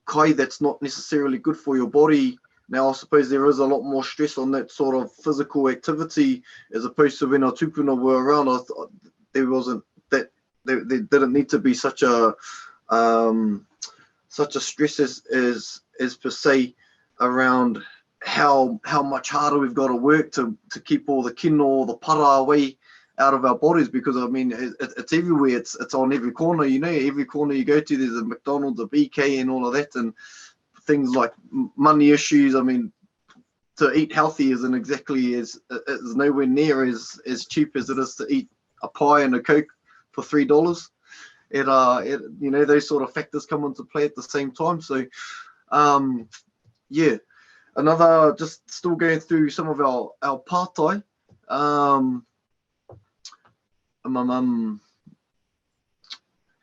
kai that's not necessarily good for your body, now I suppose there is a lot more stress on that sort of physical activity, as opposed to when our tūpuna were around. There wasn't that, there didn't need to be such a stress as per se around how much harder we've got to work to keep all the kino or the para away out of our bodies, because I mean it's everywhere. It's on every corner. Every corner you go to, there's a McDonald's, a BK, and all of that, and things like money issues. I mean, to eat healthy isn't exactly is nowhere near as cheap as it is to eat a pie and a Coke for $3. Those sort of factors come into play at the same time. So another, just still going through some of our pātai.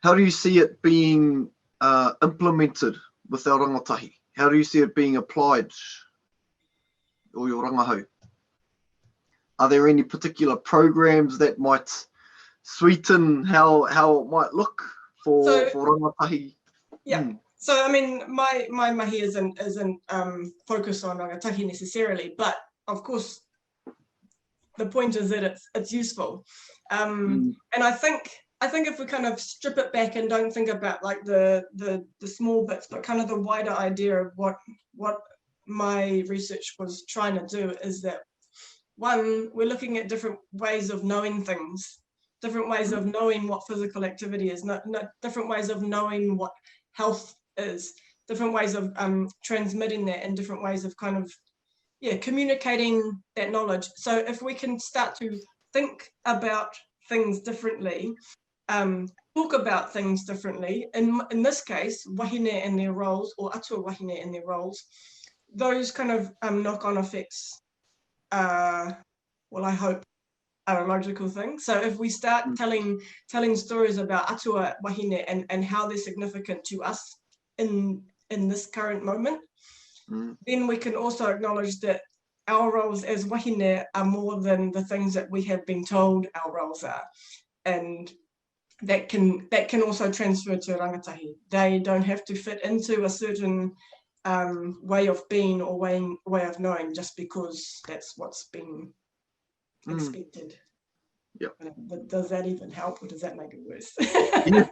How do you see it being implemented with our rangatahi? How do you see it being applied, or your rangahau? Are there any particular programs that might sweeten how it might look for rangatahi? Yeah. So I mean, my mahi isn't focused on rangatahi necessarily, but of course the point is that it's useful. And I think if we kind of strip it back and don't think about like the small bits, but kind of the wider idea of what my research was trying to do, is that, one, we're looking at different ways of knowing things, different ways of knowing what physical activity is, different ways of knowing what health is, different ways of transmitting that, and different ways of kind of communicating that knowledge. So if we can start to think about things differently, talk about things differently, in this case, wahine and their roles, or Atua Wahine and their roles, those kind of knock-on effects, I hope, are a logical thing. So if we start telling stories about Atua Wahine and how they're significant to us in this current moment, then we can also acknowledge that our roles as wahine are more than the things that we have been told our roles are. And that can also transfer to rangatahi. They don't have to fit into a certain way of being or way of knowing just because that's what's been expected. Yeah. But does that even help, or does that make it worse? Yeah.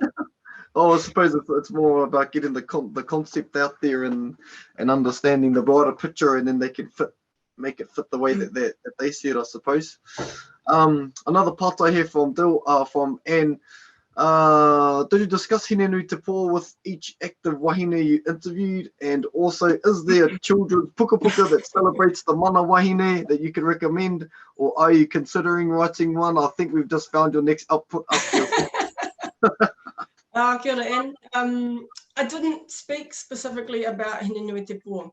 Oh, I suppose it's more about getting the concept out there and understanding the broader picture, and then they can make it fit the way that they see it, I suppose. Another part I have from Anne. Did you discuss hine nui te pō with each active wahine you interviewed? And also, is there a children's puka that celebrates the mana wahine that you can recommend? Or are you considering writing one? I think we've just found your next output after your Kia ora, Anne. I didn't speak specifically about hine nui te pō.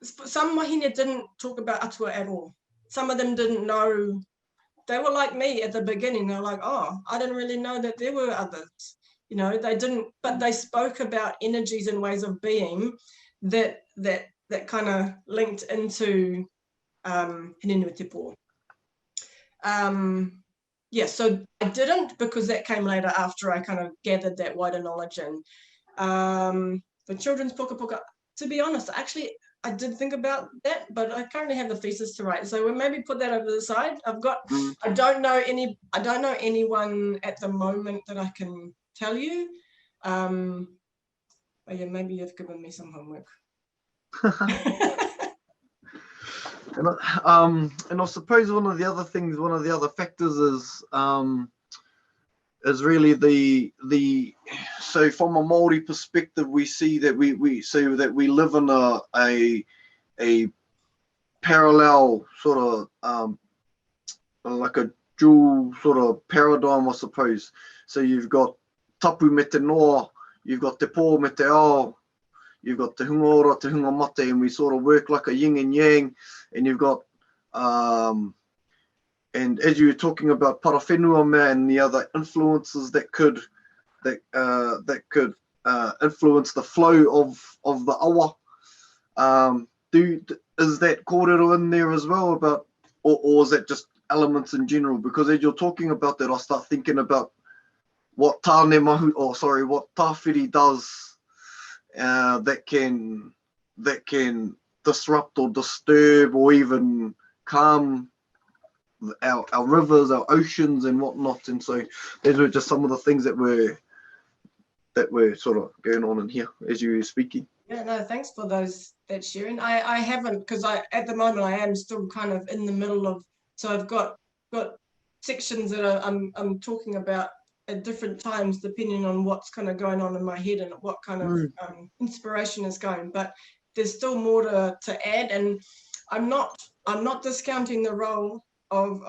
Some wahine didn't talk about atua at all. Some of them didn't know. They were like me at the beginning. They were like, oh, I didn't really know that there were others. You know, they didn't, but they spoke about energies and ways of being that kind of linked into hine nui te pō. Yeah, so I didn't, because that came later after I kind of gathered that wider knowledge. And the children's puka, to be honest, actually, I did think about that, but I currently have the thesis to write, so we'll maybe put that over the side. I don't know anyone at the moment that I can tell you. But yeah, maybe you've given me some homework. And I suppose one of the other factors is really the so from a Māori perspective, we see that we live in a parallel sort of like a dual sort of paradigm, I suppose. So you've got tapu me te noa, you've got te pō me te ao, you've got te hunga ora, te hunga mate, and we sort of work like a yin and yang. And you've got and as you were talking about parawhenua mea and the other influences that could influence the flow of the awa, is that kōrero in there as well about, or is that just elements in general? Because as you're talking about that, I start thinking about what tāne mahu, what tāwhiri does that can disrupt or disturb or even calm our rivers, our oceans and whatnot. And so those were just some of the things that were sort of going on in here as you were speaking. Yeah, no, thanks for that sharing. I haven't, because at the moment I am still kind of in the middle of, so I've got sections that I'm talking about at different times depending on what's kind of going on in my head and what kind of inspiration is going. But there's still more to add, and I'm not discounting the role of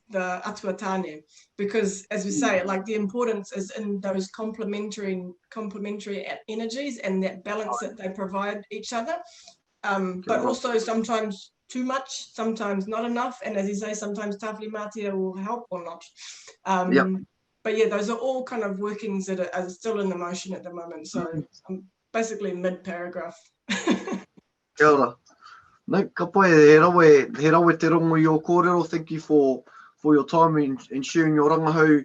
the atua tāne, because as we say, like the importance is in those complementary energies and that balance that they provide each other, but also sometimes too much, sometimes not enough, and as you say, sometimes tāwhiri mātia will help or not. But yeah, those are all kind of workings that are still in the motion at the moment, so I'm basically mid-paragraph. Kia ora. No, ka pai, he rawe te rongo i o kōrero. Thank you for your time and sharing your rangahau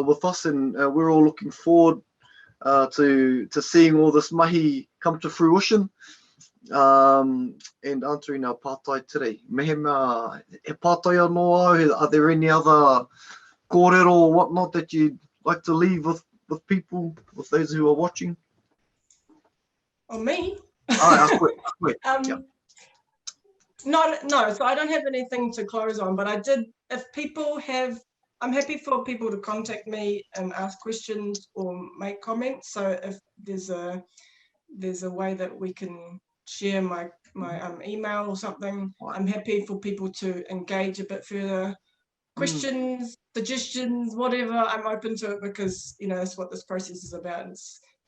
with us, and we're all looking forward to seeing all this mahi come to fruition and answering our pātai today. Mehema, he pātai anō, are there any other kōrero or whatnot that you'd like to leave with people, with those who are watching? Or me? No, so I don't have anything to close on, but I did, if people have, I'm happy for people to contact me and ask questions or make comments. So if there's a way that we can share my email or something, I'm happy for people to engage a bit further. Questions, suggestions, whatever, I'm open to it, because you know that's what this process is about.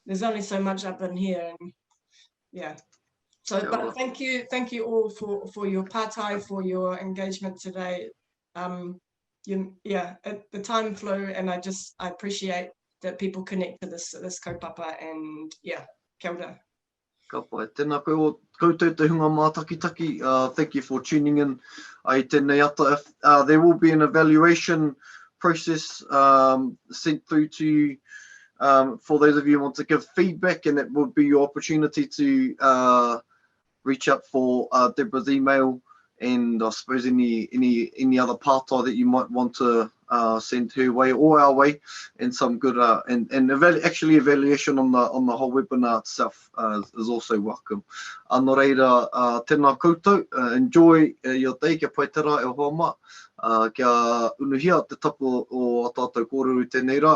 There's only so much up in here, and yeah. So, but thank you all for your pātai, for your engagement today. The time flew, and I appreciate that people connect to this kaupapa, and yeah, kia ora. Ka pai, tēnā koe koutou te hunga mā taki. Thank you for tuning in. Ai tēnei ata, if there will be an evaluation process sent through to you for those of you who want to give feedback, and it would be your opportunity to reach out for Deborah's email, and I suppose any other pātai that you might want to send her way or our way, and some good actually evaluation on the whole webinar itself is also welcome. Anō reira, tēnā koutou, enjoy your day, kia pai tera e hoa mā. Kia unuhia te tapu o a tātou kōrero tēnei rā.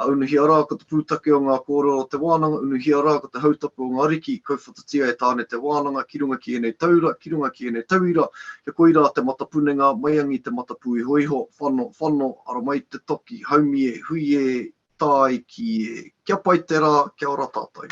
Unuhia rā ko te pūtake o ngā kōrero o te wānanga, unuhia rā ko te hautapu o ngā riki, kouwhatatia e tāne te wānanga, ki runga ki enei taura, ki runga ki enei tauira, kia koira te matapunenga, maiangi te matapu i hoiho, whano, aro mai te toki, haumi e, hui e, tai ki e. Kia pai te rā, kia ora tātou.